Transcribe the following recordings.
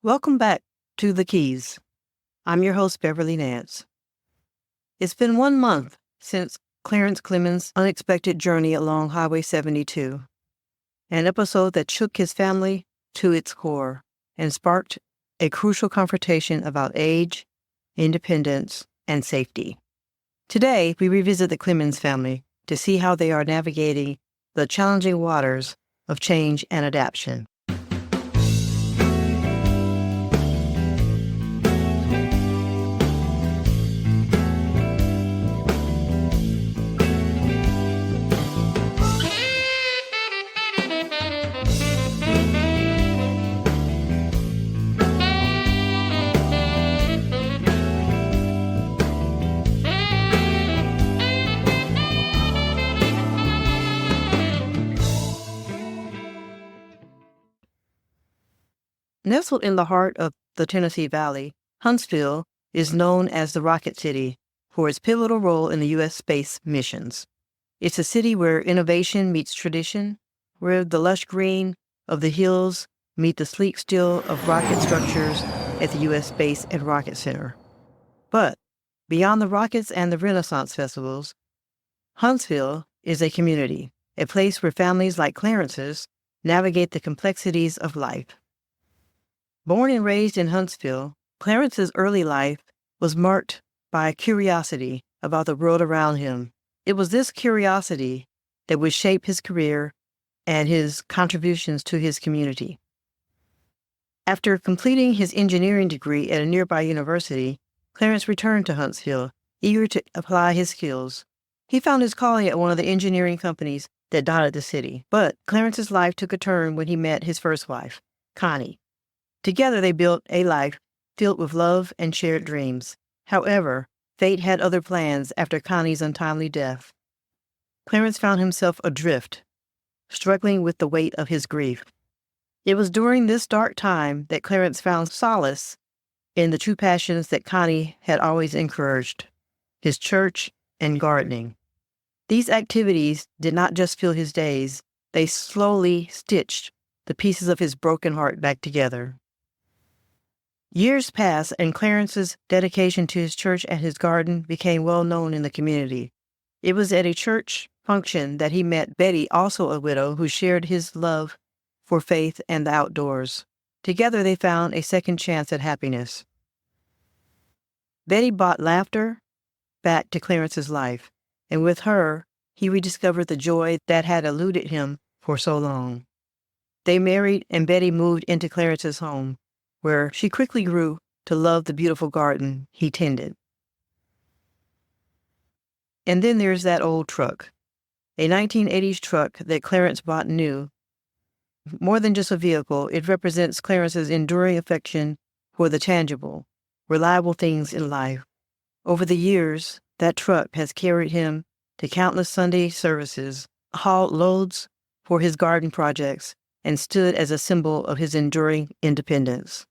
Welcome back to The Keys. I'm your host, Beverly Nance. It's been 1 month since Clarence Clemons' unexpected journey along Highway 72, an episode that shook his family to its core and sparked a crucial confrontation about age, independence, and safety. Today, we revisit the Clemons family to see how they are navigating the challenging waters of change and adaptation. Nestled in the heart of the Tennessee Valley, Huntsville is known as the Rocket City for its pivotal role in the U.S. space missions. It's a city where innovation meets tradition, where the lush green of the hills meet the sleek steel of rocket structures at the U.S. Space and Rocket Center. But beyond the rockets and the Renaissance festivals, Huntsville is a community, a place where families like Clarence's navigate the complexities of life. Born and raised in Huntsville, Clarence's early life was marked by curiosity about the world around him. It was this curiosity that would shape his career and his contributions to his community. After completing his engineering degree at a nearby university, Clarence returned to Huntsville, eager to apply his skills. He found his calling at one of the engineering companies that dotted the city. But Clarence's life took a turn when he met his first wife, Connie. Together they built a life filled with love and shared dreams. However, fate had other plans after Connie's untimely death. Clarence found himself adrift, struggling with the weight of his grief. It was during this dark time that Clarence found solace in the true passions that Connie had always encouraged, his church and gardening. These activities did not just fill his days, they slowly stitched the pieces of his broken heart back together. Years passed, and Clarence's dedication to his church and his garden became well known in the community. It was at a church function that he met Betty, also a widow, who shared his love for faith and the outdoors. Together they found a second chance at happiness. Betty brought laughter back to Clarence's life, and with her, he rediscovered the joy that had eluded him for so long. They married, and Betty moved into Clarence's home, where she quickly grew to love the beautiful garden he tended. And then there's that old truck, a 1980s truck that Clarence bought new. More than just a vehicle, it represents Clarence's enduring affection for the tangible, reliable things in life. Over the years, that truck has carried him to countless Sunday services, hauled loads for his garden projects, and stood as a symbol of his enduring independence.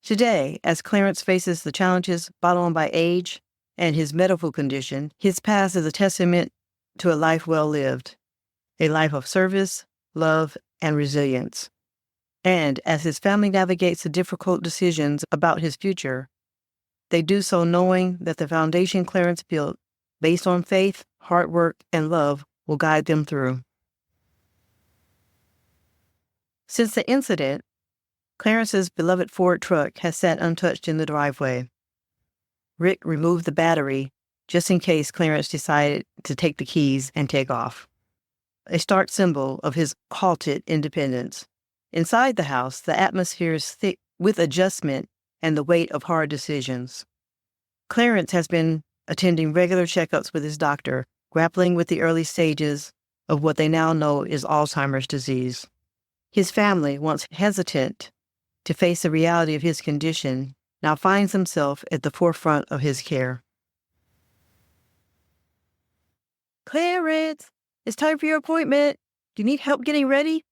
Today, as Clarence faces the challenges brought on by age and his medical condition, his past is a testament to a life well lived, a life of service, love, and resilience. And as his family navigates the difficult decisions about his future, they do so knowing that the foundation Clarence built, based on faith, hard work, and love, will guide them through. Since the incident, Clarence's beloved Ford truck has sat untouched in the driveway. Rick removed the battery just in case Clarence decided to take the keys and take off, a stark symbol of his halted independence. Inside the house, the atmosphere is thick with adjustment and the weight of hard decisions. Clarence has been attending regular checkups with his doctor, grappling with the early stages of what they now know is Alzheimer's disease. His family, once hesitant to face the reality of his condition, now finds himself at the forefront of his care. Clarence, it's time for your appointment. Do you need help getting ready?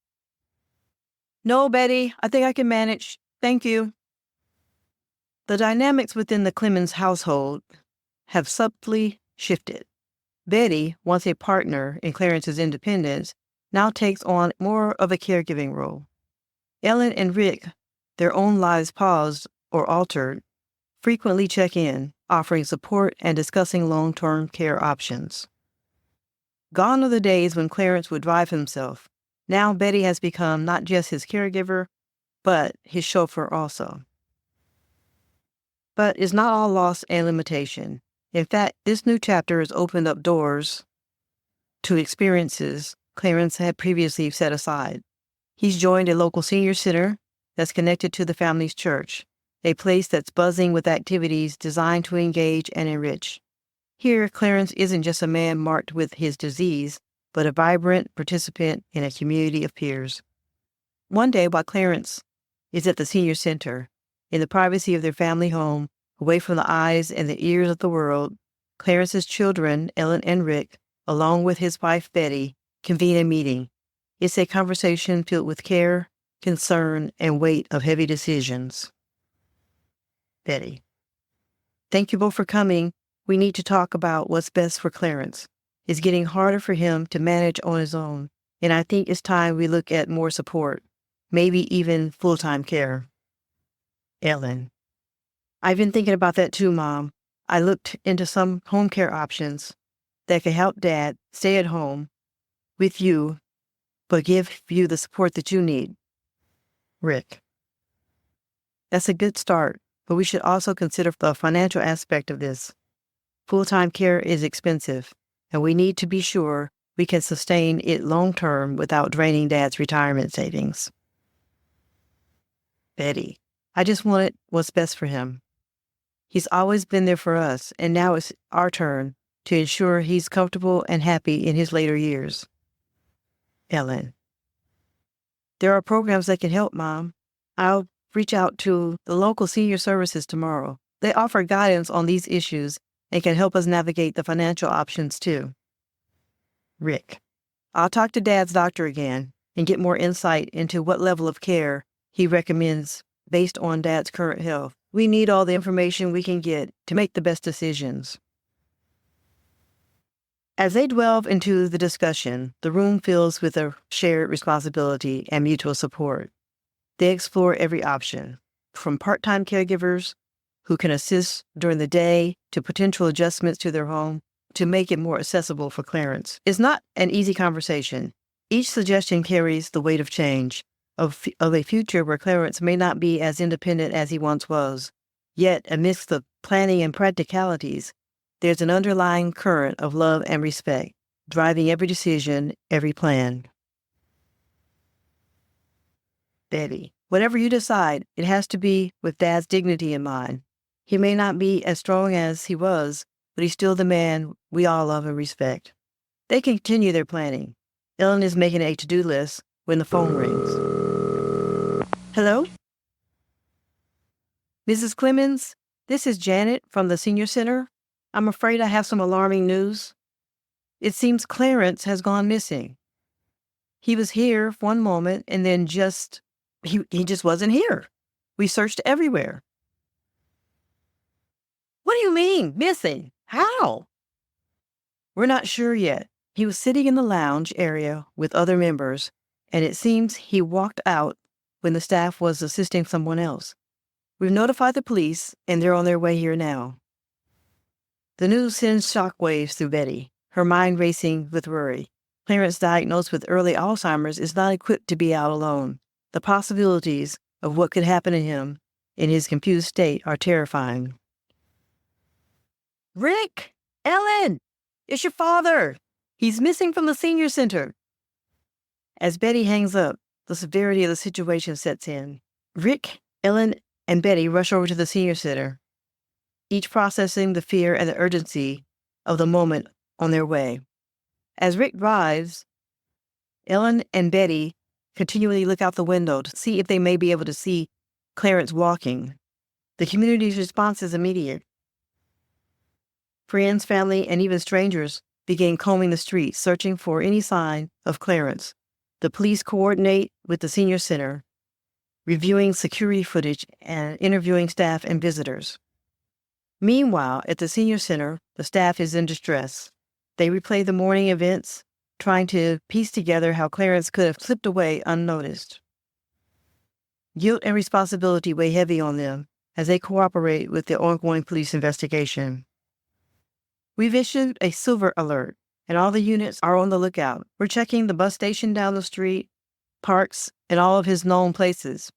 No, Betty, I think I can manage. Thank you. The dynamics within the Clemons household have subtly shifted. Betty, once a partner in Clarence's independence, now takes on more of a caregiving role. Ellen and Rick their own lives paused or altered, frequently check in, offering support and discussing long-term care options. Gone are the days when Clarence would drive himself. Now Betty has become not just his caregiver, but his chauffeur also. But it's not all loss and limitation. In fact, this new chapter has opened up doors to experiences Clarence had previously set aside. He's joined a local senior center that's connected to the family's church, a place that's buzzing with activities designed to engage and enrich. Here, Clarence isn't just a man marked with his disease, but a vibrant participant in a community of peers. One day, while Clarence is at the senior center, in the privacy of their family home, away from the eyes and the ears of the world, Clarence's children, Ellen and Rick, along with his wife Betty, convene a meeting. It's a conversation filled with care, concern, and weight of heavy decisions. Betty: Thank you both for coming. We need to talk about what's best for Clarence. It's getting harder for him to manage on his own, and I think it's time we look at more support, maybe even full-time care. Ellen: I've been thinking about that too, Mom. I looked into some home care options that could help Dad stay at home with you, but give you the support that you need. Rick: That's a good start, but we should also consider the financial aspect of this. Full-time care is expensive, and we need to be sure we can sustain it long-term without draining Dad's retirement savings. Betty: I just wanted what's best for him. He's always been there for us, and now it's our turn to ensure he's comfortable and happy in his later years. Ellen: There are programs that can help, Mom. I'll reach out to the local senior services tomorrow. They offer guidance on these issues and can help us navigate the financial options too. Rick: I'll talk to Dad's doctor again and get more insight into what level of care he recommends based on Dad's current health. We need all the information we can get to make the best decisions. As they delve into the discussion, the room fills with a shared responsibility and mutual support. They explore every option, from part-time caregivers who can assist during the day to potential adjustments to their home to make it more accessible for Clarence. It's not an easy conversation. Each suggestion carries the weight of change, of a future where Clarence may not be as independent as he once was. Yet, amidst the planning and practicalities, there's an underlying current of love and respect, driving every decision, every plan. Betty: Whatever you decide, it has to be with Dad's dignity in mind. He may not be as strong as he was, but he's still the man we all love and respect. They continue their planning. Ellen is making a to-do list when the phone rings. Hello? Mrs. Clemons, this is Janet from the Senior Center. I'm afraid I have some alarming news. It seems Clarence has gone missing. He was here one moment and then he just wasn't here. We searched everywhere. What do you mean, missing? How? We're not sure yet. He was sitting in the lounge area with other members, and it seems he walked out when the staff was assisting someone else. We've notified the police, and they're on their way here now. The news sends shockwaves through Betty, her mind racing with worry. Clarence, diagnosed with early Alzheimer's, is not equipped to be out alone. The possibilities of what could happen to him in his confused state are terrifying. Rick! Ellen! It's your father! He's missing from the senior center. As Betty hangs up, the severity of the situation sets in. Rick, Ellen, and Betty rush over to the senior center, each processing the fear and the urgency of the moment on their way. As Rick drives, Ellen and Betty continually look out the window to see if they may be able to see Clarence walking. The community's response is immediate. Friends, family, and even strangers begin combing the streets, searching for any sign of Clarence. The police coordinate with the senior center, reviewing security footage and interviewing staff and visitors. Meanwhile, at the senior center, the staff is in distress. They replay the morning events, trying to piece together how Clarence could have slipped away unnoticed. Guilt and responsibility weigh heavy on them as they cooperate with the ongoing police investigation. We've issued a silver alert, and all the units are on the lookout. We're checking the bus station down the street, parks, and all of his known places.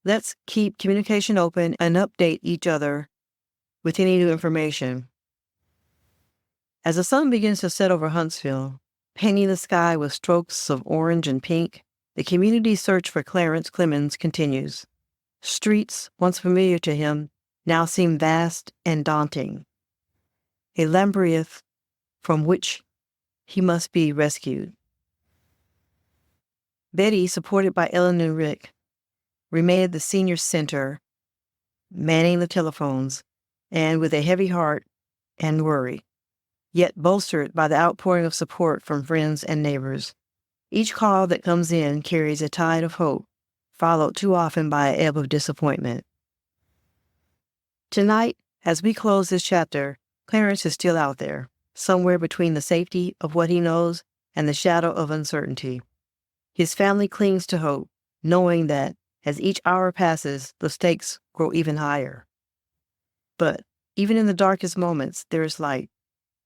Let's keep communication open and update each other with any new information. As the sun begins to set over Huntsville, painting the sky with strokes of orange and pink, the community's search for Clarence Clemons continues. Streets, once familiar to him, now seem vast and daunting. A labyrinth from which he must be rescued. Betty, supported by Ellen and Rick, remained at the senior center, manning the telephones, and with a heavy heart and worry, yet bolstered by the outpouring of support from friends and neighbors. Each call that comes in carries a tide of hope, followed too often by an ebb of disappointment. Tonight, as we close this chapter, Clarence is still out there, somewhere between the safety of what he knows and the shadow of uncertainty. His family clings to hope, knowing that as each hour passes, the stakes grow even higher. But even in the darkest moments, there is light.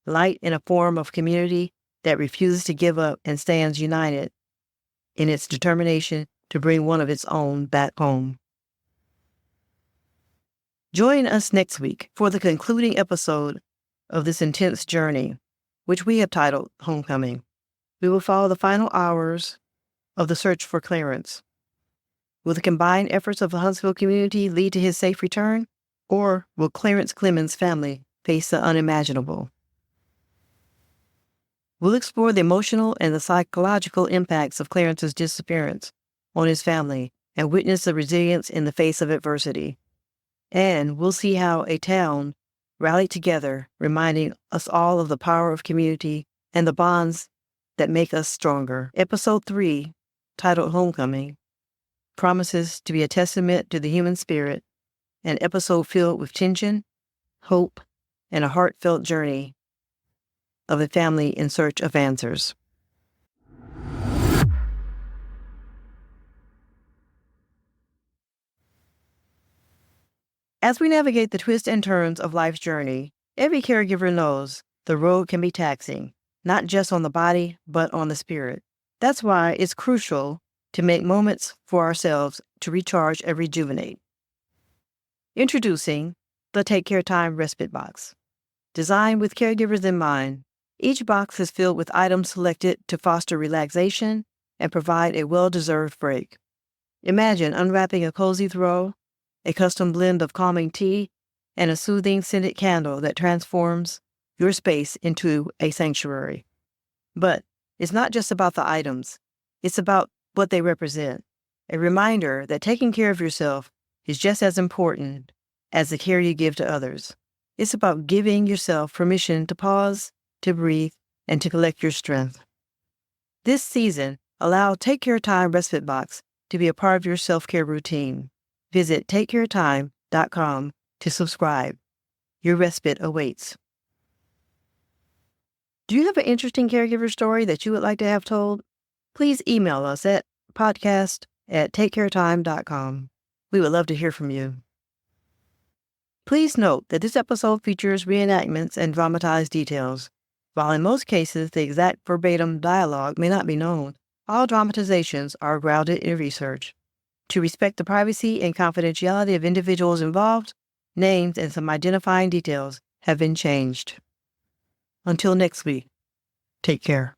Light in a form of community that refuses to give up and stands united in its determination to bring one of its own back home. Join us next week for the concluding episode of this intense journey, which we have titled Homecoming. We will follow the final hours of the search for Clarence. Will the combined efforts of the Huntsville community lead to his safe return, or will Clarence Clemons' family face the unimaginable? We'll explore the emotional and the psychological impacts of Clarence's disappearance on his family and witness the resilience in the face of adversity. And we'll see how a town rallied together, reminding us all of the power of community and the bonds that make us stronger. Episode 3, titled Homecoming, promises to be a testament to the human spirit, an episode filled with tension, hope, and a heartfelt journey of a family in search of answers. As we navigate the twists and turns of life's journey, every caregiver knows the road can be taxing, not just on the body, but on the spirit. That's why it's crucial to make moments for ourselves to recharge and rejuvenate. Introducing the Take Care Time Respite Box. Designed with caregivers in mind, each box is filled with items selected to foster relaxation and provide a well-deserved break. Imagine unwrapping a cozy throw, a custom blend of calming tea, and a soothing scented candle that transforms your space into a sanctuary. But it's not just about the items. It's about what they represent. A reminder that taking care of yourself is just as important as the care you give to others. It's about giving yourself permission to pause, to breathe, and to collect your strength. This season, allow Take Care Time Respite Box to be a part of your self-care routine. Visit takecaretime.com to subscribe. Your respite awaits. Do you have an interesting caregiver story that you would like to have told? Please email us at podcast@takecaretime.com. We would love to hear from you. Please note that this episode features reenactments and dramatized details. While in most cases the exact verbatim dialogue may not be known, all dramatizations are grounded in research. To respect the privacy and confidentiality of individuals involved, names and some identifying details have been changed. Until next week, take care.